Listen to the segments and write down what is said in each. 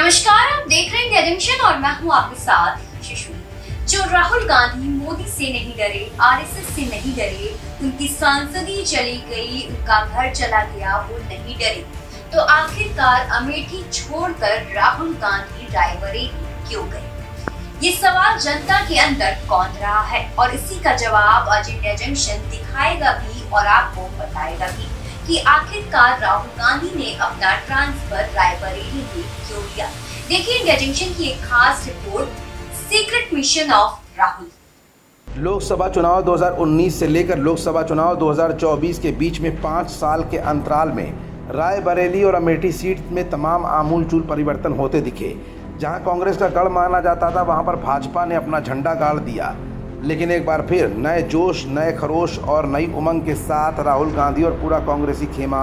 नमस्कार, आप देख रहे हैं इंडिया जंक्शन और मैं हूं आपके साथ शिशु। जो राहुल गांधी मोदी से नहीं डरे, आरएसएस से नहीं डरे, उनकी सांसदी चली गई, उनका घर चला गया, वो नहीं डरे, तो आखिरकार अमेठी छोड़कर राहुल गांधी रायबरेली क्यों गए? ये सवाल जनता के अंदर कौंध रहा है और इसी का जवाब आज इंडिया जंक्शन दिखाएगा भी और आपको बताएगा भी कि आखिरकार राहुल गांधी ने अपना ट्रांसफर रायबरेली में क्यों लिया। देखिए इंडिया जंक्शन की एक खास report, secret mission of Rahul. Lok Sabha चुनाव 2019 से लेकर लोकसभा चुनाव 2024 के बीच में 5 साल के अंतराल में रायबरेली और अमेठी सीट में तमाम आमूलचूल परिवर्तन होते दिखे। जहां कांग्रेस का गढ़ माना जाता था, वहां पर भाजपा ने अपना झंडा गाड़ दिया। लेकिन एक बार फिर नए जोश, नए खरोश और नई उमंग के साथ राहुल गांधी और पूरा कांग्रेसी खेमा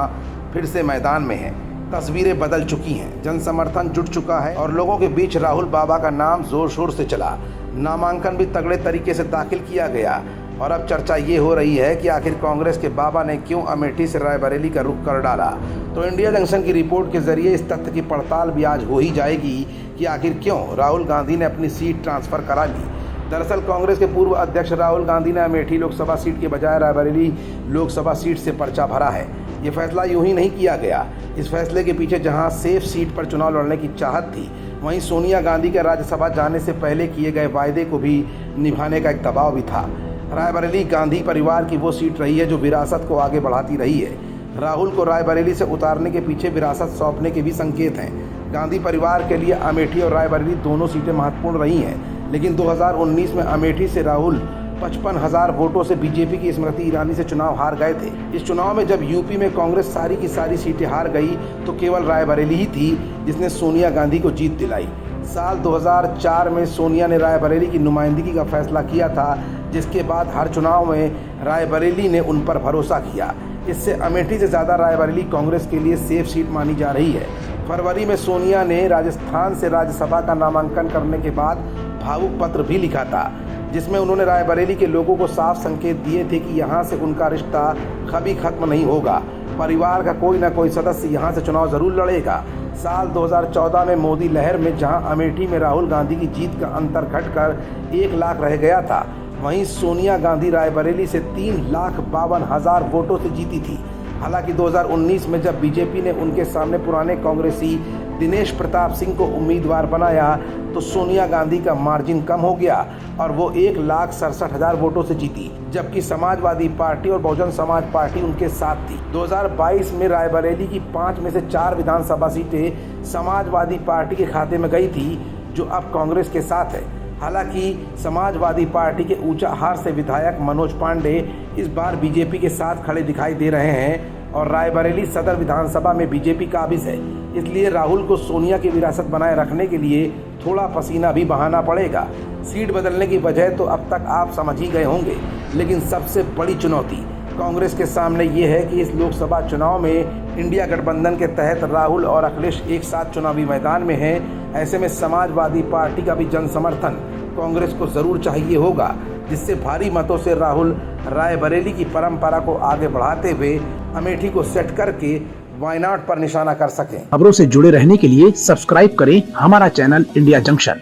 फिर से मैदान में है। तस्वीरें बदल चुकी हैं, जन समर्थन जुट चुका है और लोगों के बीच राहुल बाबा का नाम जोर शोर से चला। नामांकन भी तगड़े तरीके से दाखिल किया गया और अब चर्चा ये हो रही है कि आखिर कांग्रेस के बाबा ने क्यों अमेठी से रायबरेली का रुख कर डाला। तो इंडिया जंक्शन की रिपोर्ट के जरिए इस तथ्य की पड़ताल भी आज हो ही जाएगी कि आखिर क्यों राहुल गांधी ने अपनी सीट ट्रांसफ़र करा ली। दरअसल कांग्रेस के पूर्व अध्यक्ष राहुल गांधी ने अमेठी लोकसभा सीट के बजाय रायबरेली लोकसभा सीट से पर्चा भरा है। ये फैसला यूं ही नहीं किया गया। इस फैसले के पीछे जहां सेफ सीट पर चुनाव लड़ने की चाहत थी, वहीं सोनिया गांधी के राज्यसभा जाने से पहले किए गए वायदे को भी निभाने का एक दबाव भी था। रायबरेली गांधी परिवार की वो सीट रही है जो विरासत को आगे बढ़ाती रही है। राहुल को रायबरेली से उतारने के पीछे विरासत सौंपने के भी संकेत हैं। गांधी परिवार के लिए अमेठी और रायबरेली दोनों सीटें महत्वपूर्ण रही हैं, लेकिन 2019 में अमेठी से राहुल 55,000 वोटों से बीजेपी की स्मृति ईरानी से चुनाव हार गए थे। इस चुनाव में जब यूपी में कांग्रेस सारी की सारी सीटें हार गई तो केवल रायबरेली ही थी जिसने सोनिया गांधी को जीत दिलाई। साल 2004 में सोनिया ने रायबरेली की नुमाइंदगी का फैसला किया था, जिसके बाद हर चुनाव में रायबरेली ने उन पर भरोसा किया। इससे अमेठी से ज़्यादा रायबरेली कांग्रेस के लिए सेफ सीट मानी जा रही है। फरवरी में सोनिया ने राजस्थान से राज्यसभा का नामांकन करने के बाद भावुक पत्र भी लिखा था, जिसमें उन्होंने रायबरेली के लोगों को साफ संकेत दिए थे कि यहाँ से उनका रिश्ता कभी खत्म नहीं होगा। परिवार का कोई ना कोई सदस्य यहाँ से चुनाव जरूर लड़ेगा। साल 2014 में मोदी लहर में जहाँ अमेठी में राहुल गांधी की जीत का अंतर घटकर 1 लाख रह गया था, वहीं सोनिया गांधी रायबरेली से 3,52,000 वोटों से जीती थी। हालांकि 2019 में जब बीजेपी ने उनके सामने पुराने कांग्रेसी दिनेश प्रताप सिंह को उम्मीदवार बनाया तो सोनिया गांधी का मार्जिन कम हो गया और वो 1,67,000 वोटों से जीती, जबकि समाजवादी पार्टी और बहुजन समाज पार्टी उनके साथ थी। 2022 में रायबरेली की 5 में से 4 विधानसभा सीटें समाजवादी पार्टी के खाते में गई थी, जो अब कांग्रेस के साथ है। हालांकि समाजवादी पार्टी के ऊंचाहार से विधायक मनोज पांडे इस बार बीजेपी के साथ खड़े दिखाई दे रहे हैं और रायबरेली सदर विधानसभा में बीजेपी काबिज है। इसलिए राहुल को सोनिया की विरासत बनाए रखने के लिए थोड़ा पसीना भी बहाना पड़ेगा। सीट बदलने की वजह तो अब तक आप समझ ही गए होंगे, लेकिन सबसे बड़ी चुनौती कांग्रेस के सामने ये है कि इस लोकसभा चुनाव में इंडिया गठबंधन के तहत राहुल और अखिलेश एक साथ चुनावी मैदान में हैं। ऐसे में समाजवादी पार्टी का भी जन समर्थन कांग्रेस को जरूर चाहिए होगा, जिससे भारी मतों से राहुल रायबरेली की परंपरा को आगे बढ़ाते हुए अमेठी को सेट करके वायनाड पर निशाना कर सकें। खबरों से जुड़े रहने के लिए सब्सक्राइब करें हमारा चैनल इंडिया जंक्शन।